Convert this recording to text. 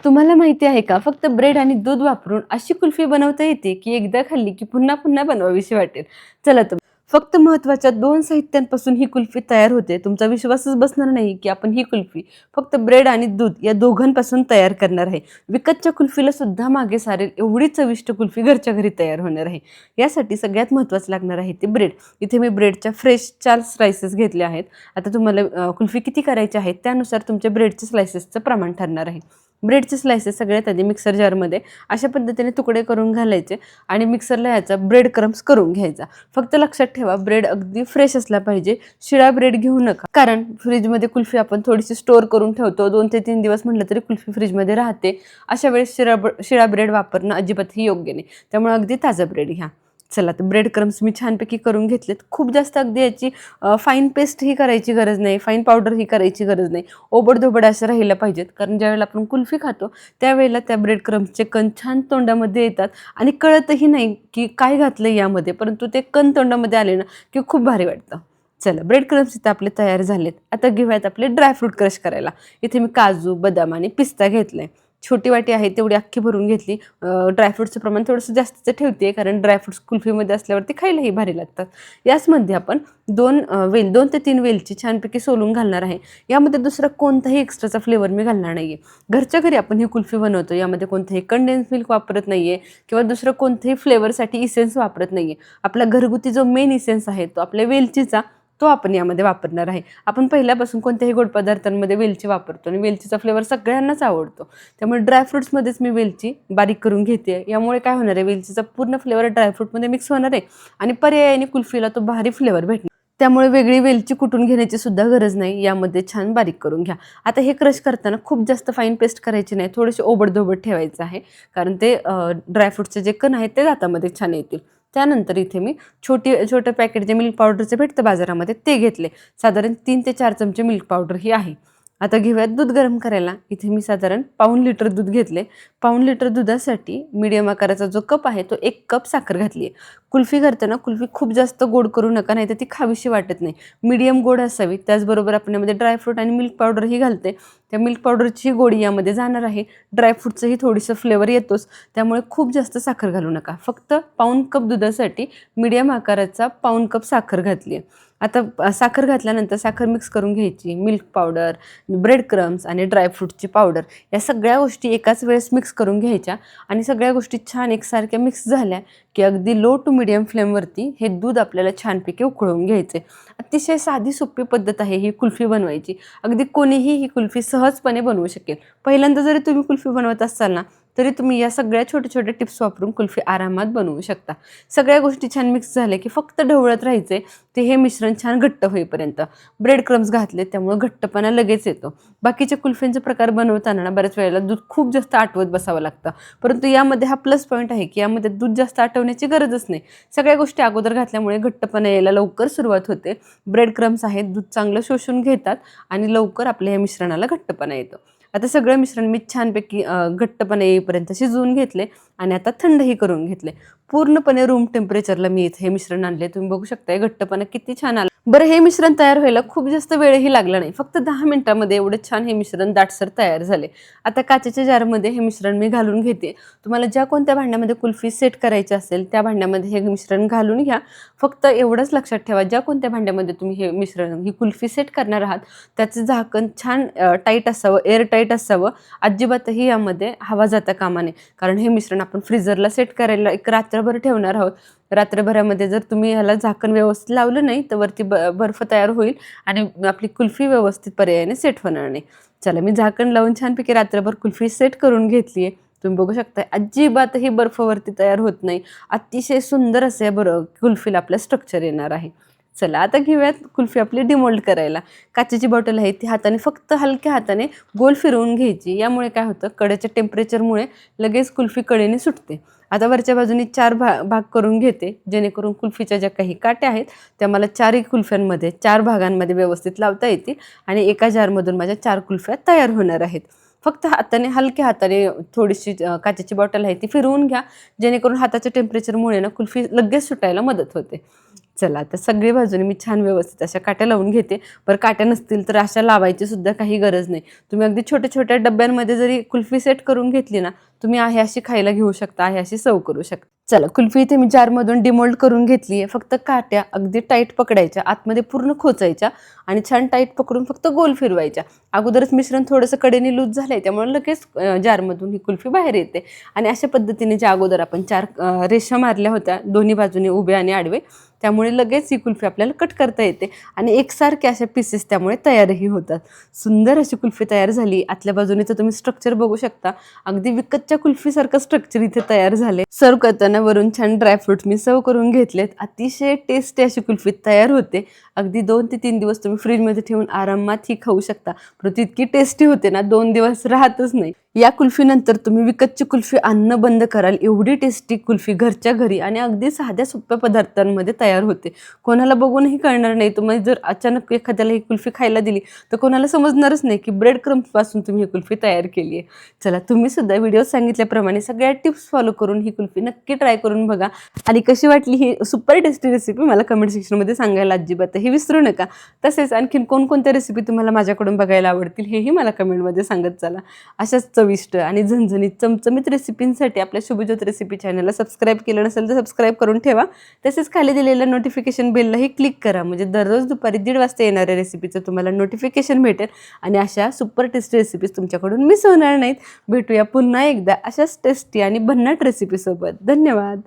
तुम्हाला माहिती आहे का, फक्त ब्रेड आणि दूध वापरून अशी कुल्फी बनवता येते, की एकदा खाल्ली की पुन्हा पुन्हा बनवावीशी वाटेल. चला तर फक्त महत्त्वाच्या 2 साहित्यांपासून ही कुल्फी तयार होते. तुमचा विश्वासच बसणार नाही, की आपण ही कुल्फी फक्त ब्रेड आणि दूध या दोघांपासून तयार करणार आहे. विकतच्या कुल्फीला सुद्धा मागे सारेल एवढी चविष्ट कुल्फी घरच्या घरी तयार होणार आहे. यासाठी सगळ्यात महत्त्वाचं लागणार आहे ते ब्रेड. इथे मी ब्रेडच्या फ्रेश 4 स्लाइसेस घेतले आहेत. आता तुम्हाला कुल्फी किती करायची आहे त्यानुसार तुमच्या ब्रेडच्या स्लाइसेसचं प्रमाण ठरणार आहे. ब्रेडचे स्लाइसेस सगळ्यात आधी मिक्सर जारमध्ये अशा पद्धतीने तुकडे करून घालायचे आणि मिक्सरला याचा ब्रेड क्रम्स करून घ्यायचा. फक्त लक्षात ठेवा, ब्रेड अगदी फ्रेश असला पाहिजे. शिळा ब्रेड घेऊ नका, कारण फ्रीजमध्ये कुल्फी आपण थोडीशी स्टोअर करून ठेवतो. 2 ते 3 दिवस म्हटलं तरी कुल्फी फ्रीजमध्ये राहते. अशा वेळेस शिळा ब्रेड वापरणं अजिबातही योग्य नाही. त्यामुळे अगदी ताजा ब्रेड घ्या. चला तर ब्रेड क्रम्स मी छानपैकी करून घेतलेत. खूप जास्त अगदी याची फाईन पेस्ट ही करायची गरज नाही, फाईन पावडर ही करायची गरज नाही. ओबडधोबड असं राहिलं पाहिजेत, कारण ज्यावेळेला आपण कुल्फी खातो त्यावेळेला त्या ब्रेड क्रम्सचे कण छान तोंडामध्ये येतात आणि कळतही नाही की काय घातलं यामध्ये, परंतु ते कण तोंडामध्ये आले ना की खूप भारी वाटतं. चला, ब्रेड क्रम्स इथे आपले तयार झालेत. आता घेऊयात आपले ड्रायफ्रूट क्रश करायला. इथे मी काजू, बदाम आणि पिस्ता घेतलाय. छोटी वाटी आहे तेवढी अख्खी भरून घेतली. ड्रायफ्रूटचं प्रमाण थोडंसं जास्तीचं ठेवते, कारण ड्रायफ्रूट्स कुल्फीमध्ये असल्यावरती खायलाही भारी लागतात. याचमध्ये आपण 2 ते 3 वेलची छानपैकी सोलून घालणार आहे. यामध्ये दुसरा कोणताही एक्स्ट्राचा फ्लेवर मी घालणार नाही आहे. घरच्या घरी आपण ही कुल्फी बनवतो. यामध्ये कोणतंही कंडेन्स मिल्क वापरत नाही आहे किंवा दुसरं कोणतंही फ्लेवरसाठी इसेन्स वापरत नाही आहे. आपला घरगुती जो मेन इसेन्स आहे तो आपल्या वेलचीचा, तो आपण यामध्ये वापरणार आहे. आपण पहिल्यापासून कोणत्याही गोड पदार्थांमध्ये वेलची वापरतो आणि वेलचीचा फ्लेवर सगळ्यांनाच आवडतो. त्यामुळे ड्रायफ्रूट्समध्येच मी वेलची बारीक करून घेते. यामुळे काय होणार आहे, वेलचीचा पूर्ण फ्लेवर ड्रायफ्रूटमध्ये मिक्स होणार आहे आणि पर्यायाने कुल्फीला तो भारी फ्लेवर भेटणार. त्यामुळे वेगळी वेलची कुटून घेण्याची सुद्धा गरज नाही. यामध्ये छान बारीक करून घ्या. आता हे क्रश करताना खूप जास्त फाईन पेस्ट करायची नाही, थोडेसे ओबडधोबड ठेवायचं आहे, कारण ते ड्रायफ्रूटचे जे कण आहेत ते दातामध्ये छान येतील. त्यानंतर इथे मी छोटं पॅकेट जे मिल्क पावडरचे भेटतं बाजारामध्ये ते घेतले. साधारण 3 ते 4 चमचे मिल्क पावडर ही आहे. आता घेऊयात दूध गरम करायला. इथे मी साधारण पाऊण लिटर दूध घेतले. पाऊण लिटर दुधासाठी मीडियम आकाराचा जो कप आहे तो 1 कप साखर घातली आहे. कुल्फी करताना कुल्फी खूप जास्त गोड करू नका, नाही तर ती खावीशी वाटत नाही. मीडियम गोड असावी. त्याचबरोबर आपण यामध्ये ड्रायफ्रूट आणि मिल्क पावडरही घालते. त्या मिल्क पावडरची गोडी यामध्ये जाणार आहे. ड्रायफ्रूटचंही थोडंसं फ्लेवर येतोच, त्यामुळे खूप जास्त साखर घालू नका. फक्त पाऊण कप दुधासाठी मीडियम आकाराचा पाऊण कप साखर घातली आहे. आता साखर घातल्यानंतर साखर मिक्स करून घ्यायची. मिल्क पावडर, ब्रेड क्रम्स आणि ड्रायफ्रूटची पावडर या सगळ्या गोष्टी एकाच वेळेस मिक्स करून घ्यायच्या आणि सगळ्या गोष्टी छान एकसारख्या मिक्स झाल्या की अगदी लो टू मिडियम फ्लेमवरती हे दूध आपल्याला छानपैकी उकळून घ्यायचे. अतिशय साधी सोपी पद्धत आहे ही कुल्फी बनवायची. अगदी कोणीही ही कुल्फी सहजपणे बनवू शकेल. पहिल्यांदा जरी तुम्ही कुल्फी बनवत असाल ना, तरी तुम्ही या सगळ्या छोट्या टिप्स वापरून कुल्फी आरामात बनवू शकता. सगळ्या गोष्टी छान मिक्स झाल्या की फक्त ढवळत राहायचे ते हे मिश्रण छान घट्ट होईपर्यंत. ब्रेड क्रम्स घातले त्यामुळे घट्टपणा लगेच येतो. बाकीच्या कुल्फींचे प्रकार बनवताना ना बऱ्याच वेळेला दूध खूप जास्त आटवत बसावं लागतं, परंतु यामध्ये हा प्लस पॉईंट आहे की यामध्ये दूध जास्त आटवण्याची गरजच नाही. सगळ्या गोष्टी अगोदर घातल्यामुळे घट्टपणा यायला लवकर सुरुवात होते. ब्रेड क्रम्स आहेत, दूध चांगलं शोषून घेतात आणि लवकर आपल्या या मिश्रणाला घट्टपणा येतो. आता सगळं मिश्रण मी छानपैकी घट्टपणा येईपर्यंत शिजवून घेतले आणि आता थंडही करून घेतले. पूर्णपणे रूम टेम्परेचरला मी इथे हे मिश्रण आणले. तुम्ही बघू शकता घट्टपणा किती छान आला. बरं, हे मिश्रण तयार व्हायला खूप जास्त वेळही लागला नाही. फक्त 10 मिनिटांमध्ये एवढं छान हे मिश्रण दाटसर तयार झाले. आता काचेच्या जारमध्ये हे मिश्रण मी घालून घेते. तुम्हाला ज्या कोणत्या भांड्यामध्ये कुल्फी सेट करायची असेल त्या भांड्यामध्ये हे मिश्रण घालून घ्या. फक्त एवढंच लक्षात ठेवा, ज्या कोणत्या भांड्यामध्ये तुम्ही हे मिश्रण ही कुल्फी सेट करणार आहात त्याचं झाकण छान टाईट असावं, एअर टाईट असावं. अजिबातही यामध्ये हवा जाता कामा नये, कारण हे मिश्रण आपण फ्रीजरला सेट करायला एक रात्रभर ठेवणार आहोत. रात्रभरामध्ये जर तुम्ही ह्याला झाकण व्यवस्थित लावलं नाही तर वरती बर्फ तयार होईल आणि आपली कुल्फी व्यवस्थित पर्यायाने सेट होणार नाही. चला, मी झाकण लावून छानपैकी रात्रभर कुल्फी सेट करून घेतली आहे. तुम्ही बघू शकता अजिबातही बर्फवरती तयार होत नाही. अतिशय सुंदर असे कुल्फीला आपलं स्ट्रक्चर येणार आहे. चला, आता घेऊयात कुल्फी आपली डिमोल्ड करायला. काचेची बॉटल आहे ती हाताने फक्त हलक्या हाताने गोल फिरवून घ्यायची. यामुळे काय होतं, कडेच्या टेम्परेचरमुळे लगेच कुल्फी कडेने सुटते. आता वरच्या बाजूने 4 भाग करून घेते, जेणेकरून कुल्फीच्या ज्या काही काट्या आहेत त्या मला 4 कुल्फ्यांमध्ये 4 भागांमध्ये व्यवस्थित लावता येतील आणि एका जारमधून माझ्या 4 कुल्फ्या तयार होणार आहेत. फक्त हाताने हलक्या हाताने थोडीशी काचेची बॉटल आहे ती फिरवून घ्या, जेणेकरून हाताच्या टेम्परेचरमुळे ना कुल्फी लगेच सुटायला मदत होते. चला आता सगळी बाजूने मी छान व्यवस्थित अशा काट्या लावून घेते. बरं काट्या नसतील तर अशा लावायची सुद्धा काही गरज नाही. तुम्ही अगदी छोट्या-छोट्या डब्यांमध्ये जरी कुल्फी सेट करून घेतली ना, तुम्ही आहे अशी खायला घेऊ शकता, आहे अशी सर्व्ह करू शकता. चला कुल्फी इथे मी जारमधून डिमोल्ड करून घेतली आहे. फक्त काट्या अगदी टाईट पकडायच्या, आतमध्ये पूर्ण खोचायच्या आणि छान टाईट पकडून फक्त गोल फिरवायच्या. अगोदरच मिश्रण थोडंसं कडेने लूज झालंय त्यामुळे लगेच जारमधून ही कुल्फी बाहेर येते. आणि अशा पद्धतीने ज्या अगोदर आपण 4 रेषा मारल्या होत्या दोन्ही बाजूने उभे आणि आडवे, त्यामुळे लगेच ही कुल्फी आपल्याला कट करता येते आणि एकसारखे अशा पीसेस त्यामुळे तयारही होतात. सुंदर अशी कुल्फी तयार झाली. आतल्या बाजूने तर तुम्ही स्ट्रक्चर बघू शकता. अगदी विकतच्या कुल्फीसारखं स्ट्रक्चर इथे तयार झाले. सर्व करताना वरून छान ड्रायफ्रुट्स मी सर्व करून घेतलेत. अतिशय टेस्टी अशी कुल्फी तयार होते. अगदी 2 ते 3 दिवस तुम्ही फ्रीजमध्ये ठेवून आरामात ही खाऊ शकता. परंतु इतकी टेस्टी होते ना 2 दिवस राहतच नाही. या कुल्फीनंतर तुम्ही विकतची कुल्फी आणणं बंद कराल. एवढी टेस्टी कुल्फी घरच्या घरी आणि अगदी साध्या सोप्या पदार्थांमध्ये तयार होते. कोणाला बघूनही कळणार नाही. तुम्ही जर अचानक एखाद्याला ही कुल्फी खायला दिली तर कोणाला समजणारच नाही की ब्रेड क्रम्सपासून तुम्ही ही कुल्फी तयार केली आहे. चला तुम्ही सुद्धा व्हिडिओ सांगितल्याप्रमाणे सगळ्या टिप्स फॉलो करून ही कुल्फी नक्की ट्राय करून बघा आणि कशी वाटली ही सुपर टेस्टी रेसिपी मला कमेंट सेक्शनमध्ये सांगायला अजिबातही विसरू नका. तसेच आणखीन कोणकोणत्या रेसिपी तुम्हाला माझ्याकडून बघायला आवडतील हेही मला कमेंटमध्ये सांगत चला. अशाच चविष्ट आणि झणझणीत चमचमीत रेसिपींसाठी आपल्या शुभज्योत रेसिपी चॅनलला सबस्क्राईब केलं नसेल तर सबस्क्राईब करून ठेवा. तसेच खाली दिलेल्या नोटिफिकेशन बेललाही क्लिक करा म्हणजे दररोज दुपारी 1:30 वाजता येणाऱ्या रेसिपीचं तुम्हाला नोटिफिकेशन भेटेल आणि अशा सुपर टेस्टी रेसिपीज तुमच्याकडून मिस होणार नाहीत. भेटूया पुन्हा एकदा अशाच टेस्टी आणि भन्नाट रेसिपीसोबत. धन्यवाद.